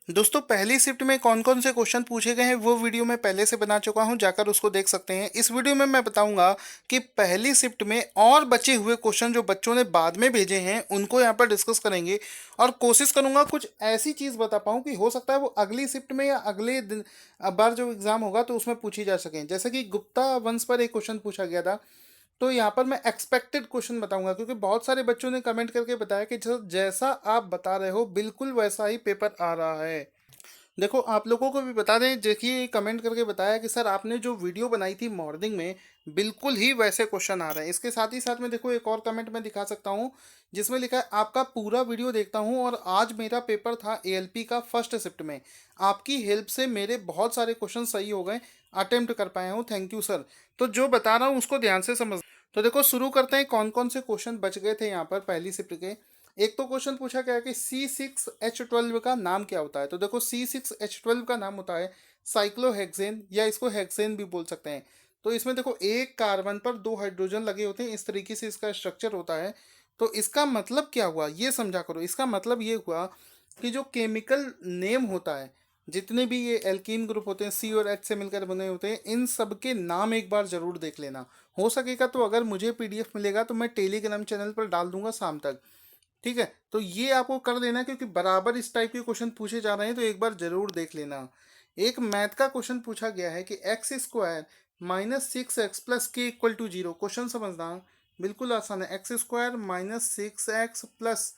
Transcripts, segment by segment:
दोस्तों पहली शिफ्ट में कौन कौन से क्वेश्चन पूछे गए हैं वो वीडियो मैं पहले से बना चुका हूं, जाकर उसको देख सकते हैं। इस वीडियो में मैं बताऊंगा कि पहली शिफ्ट में और बचे हुए क्वेश्चन जो बच्चों ने बाद में भेजे हैं उनको यहां पर डिस्कस करेंगे। और कोशिश करूंगा कुछ ऐसी चीज बता पाऊं कि हो सकता है वो अगली शिफ्ट में या अगले दिन बार जो एग्जाम होगा तो उसमें पूछी जा सके। जैसे कि गुप्ता वंश पर एक क्वेश्चन पूछा गया था, तो यहाँ पर मैं एक्सपेक्टेड क्वेश्चन बताऊंगा क्योंकि बहुत सारे बच्चों ने कमेंट करके बताया कि जैसा आप बता रहे हो बिल्कुल वैसा ही पेपर आ रहा है। देखो आप लोगों को भी बता दें, देखिए कमेंट करके बताया कि सर आपने जो वीडियो बनाई थी मॉर्निंग में बिल्कुल ही वैसे क्वेश्चन आ रहे हैं। इसके साथ ही साथ में देखो एक और कमेंट मैं दिखा सकता हूँ जिसमें लिखा है आपका पूरा वीडियो देखता हूँ और आज मेरा पेपर था एएलपी का फर्स्ट शिफ्ट में, आपकी हेल्प से मेरे बहुत सारे क्वेश्चन सही हो गए, अटेम्प्ट कर पाया हूँ, थैंक यू सर। तो जो बता रहा हूँ उसको ध्यान से समझ। तो देखो शुरू करते हैं कौन कौन से क्वेश्चन बच गए थे यहाँ पर पहली शिफ्ट के। एक तो क्वेश्चन पूछा गया कि C6H12 का नाम क्या होता है। तो देखो C6H12 का नाम होता है साइक्लोहेक्सेन या इसको हेक्सेन भी बोल सकते हैं। तो इसमें देखो एक कार्बन पर दो हाइड्रोजन लगे होते हैं, इस तरीके से इसका स्ट्रक्चर होता है। तो इसका मतलब क्या हुआ ये समझा करो। इसका मतलब ये हुआ कि जो केमिकल नेम होता है, जितने भी ये एल्कीन ग्रुप होते हैं सी और एच से मिलकर बने होते हैं, इन सब के नाम एक बार जरूर देख लेना। हो सकेगा तो अगर मुझे पीडीएफ मिलेगा तो मैं टेलीग्राम चैनल पर डाल दूंगा शाम तक। ठीक है, तो ये आपको कर लेना क्योंकि बराबर इस टाइप के क्वेश्चन पूछे जा रहे हैं, तो एक बार जरूर देख लेना। एक मैथ का क्वेश्चन पूछा गया है कि x square -6x + k = 0। Question समझना बिल्कुल आसान है। x² -6x +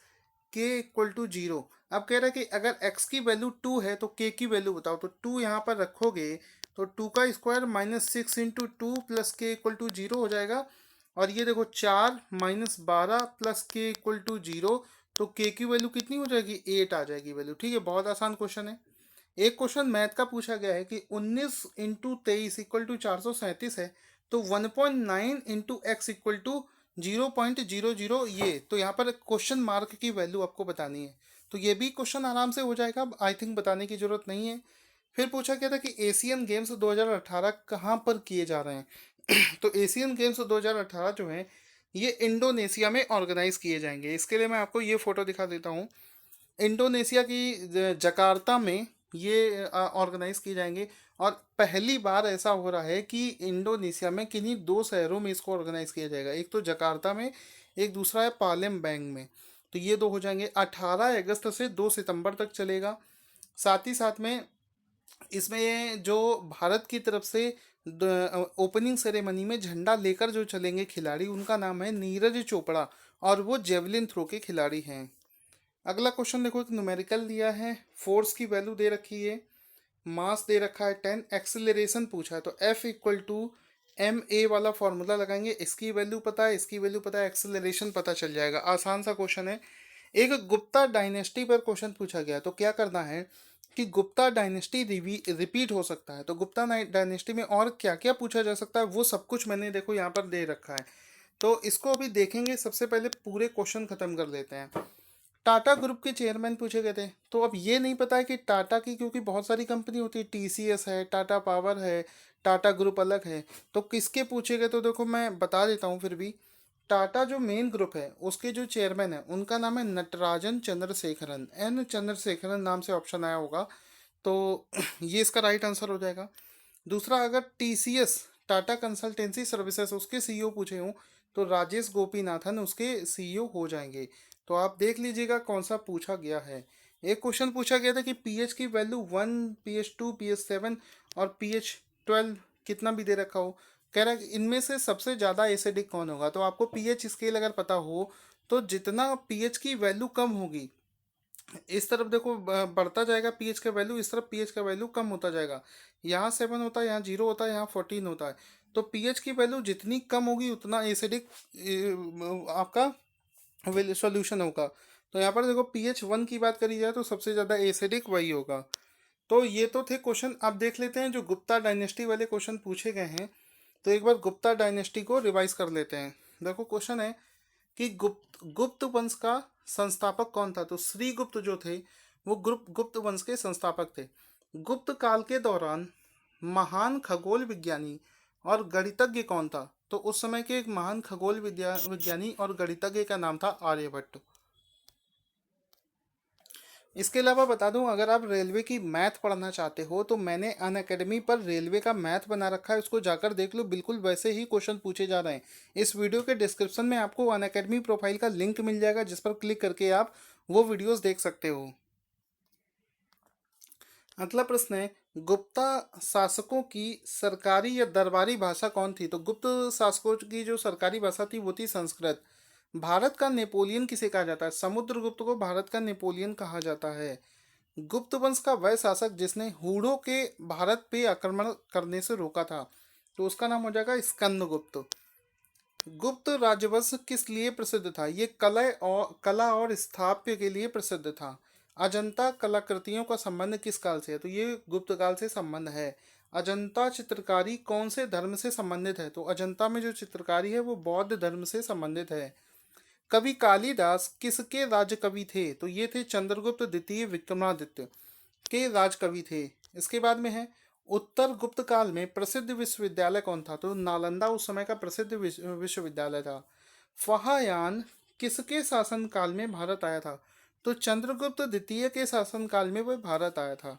k = 0। अब कह रहा है कि अगर x की वैल्यू 2 है तो k की वैल्यू बताओ। तो 2 यहाँ पर रखोगे तो 2 का स्क्वायर -6 × 2 + k = 0 हो जाएगा। और ये देखो 4 - 12 + k = 0। तो के की वैल्यू कितनी हो जाएगी, 8 आ जाएगी वैल्यू। ठीक है, बहुत आसान क्वेश्चन है। एक क्वेश्चन मैथ का पूछा गया है कि 19 × 23 = 437 है। तो 1.9 × x = 0.00, ये तो यहाँ पर क्वेश्चन मार्क की वैल्यू आपको बतानी है। तो ये भी क्वेश्चन आराम से हो जाएगा, आई थिंक बताने की जरूरत नहीं है। फिर पूछा गया था कि एशियन गेम्स 2018 कहाँ पर किए जा रहे हैं। तो एशियन गेम्स 2018 जो है ये इंडोनेशिया में ऑर्गेनाइज किए जाएंगे। इसके लिए मैं आपको ये फोटो दिखा देता हूँ। इंडोनेशिया की जकार्ता में ये ऑर्गेनाइज किए जाएंगे। और पहली बार ऐसा हो रहा है कि इंडोनेशिया में किन्हीं दो शहरों में इसको ऑर्गेनाइज किया जाएगा, एक तो जकार्ता में, एक दूसरा है पालेमबैंग में। तो ये दो हो जाएंगे। 18 अगस्त से 2 सितंबर तक चलेगा। साथ ही साथ में इसमें जो भारत की तरफ से ओपनिंग सेरेमनी में झंडा लेकर जो चलेंगे खिलाड़ी, उनका नाम है नीरज चोपड़ा और वो जेवलिन थ्रो के खिलाड़ी हैं। अगला क्वेश्चन देखो, एक न्यूमेरिकल दिया है, फोर्स की वैल्यू दे रखी है, मास दे रखा है 10, एक्सेलरेशन पूछा है। तो F = ma वाला फॉर्मूला लगाएंगे। इसकी वैल्यू पता है, इसकी वैल्यू पता है, एक्सेलरेशन पता चल जाएगा। आसान सा क्वेश्चन है। एक गुप्ता डायनेस्टी पर क्वेश्चन पूछा गया, तो क्या करना है कि गुप्ता डायनेस्टी रिपीट हो सकता है, तो गुप्ता डायनेस्टी में और क्या क्या पूछा जा सकता है वो सब कुछ मैंने देखो यहाँ पर दे रखा है। तो इसको अभी देखेंगे, सबसे पहले पूरे क्वेश्चन खत्म कर लेते हैं। टाटा ग्रुप के चेयरमैन पूछे गए थे। तो अब ये नहीं पता है कि टाटा की, क्योंकि बहुत सारी कंपनी होती है, टीसीएस है, टाटा पावर है, टाटा ग्रुप अलग है, तो किसके पूछे गए। तो देखो मैं बता देता हूँ फिर भी। टाटा जो मेन ग्रुप है उसके जो चेयरमैन है उनका नाम है नटराजन चंद्रशेखरन, एन चंद्रशेखरन नाम से ऑप्शन आया होगा। तो ये इसका राइट आंसर हो जाएगा। दूसरा, अगर टीसीएस टाटा कंसल्टेंसी सर्विसेज उसके सीईओ पूछे हों तो राजेश गोपीनाथन उसके सीईओ हो जाएंगे। तो आप देख लीजिएगा कौन सा पूछा गया है। एक क्वेश्चन पूछा गया था कि पीएच की वैल्यू 1, पीएच 2, पीएच 7 और पीएच 12 कितना भी दे रखा हो। कह रहा है कि इनमें से सबसे ज़्यादा एसिडिक कौन होगा। तो आपको पीएच स्केल अगर पता हो तो जितना पीएच की वैल्यू कम होगी, इस तरफ देखो बढ़ता जाएगा पीएच का वैल्यू, इस तरफ पीएच का वैल्यू कम होता जाएगा। यहाँ 7 होता है, यहाँ 0 होता है, यहाँ 14 होता है। तो पीएच की वैल्यू जितनी कम होगी उतना एसिडिक आपका सॉल्यूशन होगा। तो यहाँ पर देखो पीएच 1 की बात करी जाए तो सबसे ज़्यादा एसिडिक वही होगा। तो ये तो थे क्वेश्चन। अब देख लेते हैं जो गुप्ता डायनेस्टी वाले क्वेश्चन पूछे गए हैं। तो एक बार गुप्ता डायनेस्टी को रिवाइज कर लेते हैं। देखो क्वेश्चन है कि गुप्त गुप्त वंश का संस्थापक कौन था। तो श्री गुप्त जो थे वो गुप्त वंश के संस्थापक थे। गुप्त काल के दौरान महान खगोल विज्ञानी और गणितज्ञ कौन था। तो उस समय के एक महान खगोल विज्ञानी और गणितज्ञ का नाम था आर्यभट्ट। इसके अलावा बता दूं, अगर आप रेलवे की मैथ पढ़ना चाहते हो तो मैंने अनअकैडमी पर रेलवे का मैथ बना रखा है, उसको जाकर देख लो, बिल्कुल वैसे ही क्वेश्चन पूछे जा रहे हैं। इस वीडियो के डिस्क्रिप्शन में आपको अनअकैडमी प्रोफाइल का लिंक मिल जाएगा, जिस पर क्लिक करके आप वो वीडियोस देख सकते हो। अगला प्रश्न है, गुप्ता शासकों की सरकारी या दरबारी भाषा कौन थी? तो गुप्त शासकों की जो सरकारी भाषा थी वो थी संस्कृत। भारत का नेपोलियन किसे कहा जाता है? समुद्रगुप्त को भारत का नेपोलियन कहा जाता है। गुप्त वंश का वह शासक जिसने हूणों के भारत पे आक्रमण करने से रोका था, तो उसका नाम हो जाएगा स्कंदगुप्त। गुप्त राजवंश किस लिए प्रसिद्ध था? ये कला और स्थापत्य के लिए प्रसिद्ध था। अजंता कलाकृतियों का संबंध किस काल से है? तो ये गुप्त काल से संबंध है। अजंता चित्रकारी कौन से धर्म से संबंधित है? तो अजंता में जो चित्रकारी है वो बौद्ध धर्म से संबंधित है। कवि कालिदास किसके राजकवि थे? तो ये थे चंद्रगुप्त द्वितीय विक्रमादित्य के राजकवि थे। इसके बाद में है, उत्तर गुप्त काल में प्रसिद्ध विश्वविद्यालय कौन था? तो नालंदा उस समय का प्रसिद्ध विश्वविद्यालय था। फहायान किसके शासन काल में भारत आया था? तो चंद्रगुप्त द्वितीय के शासन काल में वह भारत आया था।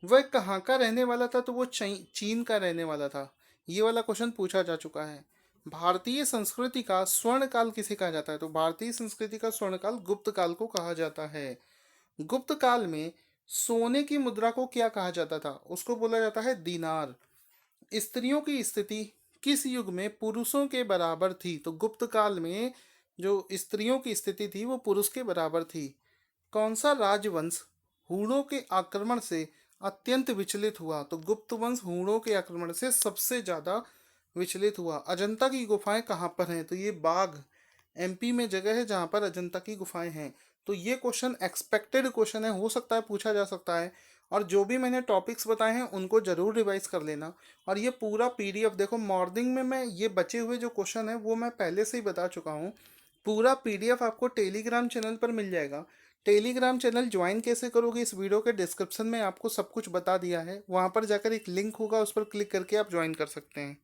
वह कहाँ का रहने वाला था? तो वो चीन का रहने वाला था। ये वाला क्वेश्चन पूछा जा चुका है। भारतीय संस्कृति का स्वर्ण काल किसे कहा जाता है? तो भारतीय संस्कृति का स्वर्ण काल गुप्त काल को कहा जाता है। गुप्त काल में सोने की मुद्रा को क्या कहा जाता था? उसको बोला जाता है दीनार। स्त्रियों की स्थिति किस युग में पुरुषों के बराबर थी? तो गुप्त काल में जो स्त्रियों की स्थिति थी वो पुरुष के बराबर थी। कौन सा राजवंश हूणों के आक्रमण से अत्यंत विचलित हुआ? तो गुप्त वंश हूणों के आक्रमण से सबसे ज्यादा विचलित हुआ। अजंता की गुफाएं कहाँ पर हैं? तो ये बाघ एमपी में जगह है जहाँ पर अजंता की गुफाएं हैं। तो ये क्वेश्चन एक्सपेक्टेड क्वेश्चन है, हो सकता है पूछा जा सकता है। और जो भी मैंने टॉपिक्स बताए हैं उनको जरूर रिवाइज कर लेना। और ये पूरा पीडीएफ देखो, मॉर्निंग में मैं ये बचे हुए जो क्वेश्चन है वो मैं पहले से ही बता चुका हूँ। पूरा पीडीएफ आपको टेलीग्राम चैनल पर मिल जाएगा। टेलीग्राम चैनल ज्वाइन कैसे करोगे, इस वीडियो के डिस्क्रिप्शन में आपको सब कुछ बता दिया है। वहाँ पर जाकर एक लिंक होगा, उस पर क्लिक करके आप ज्वाइन कर सकते हैं।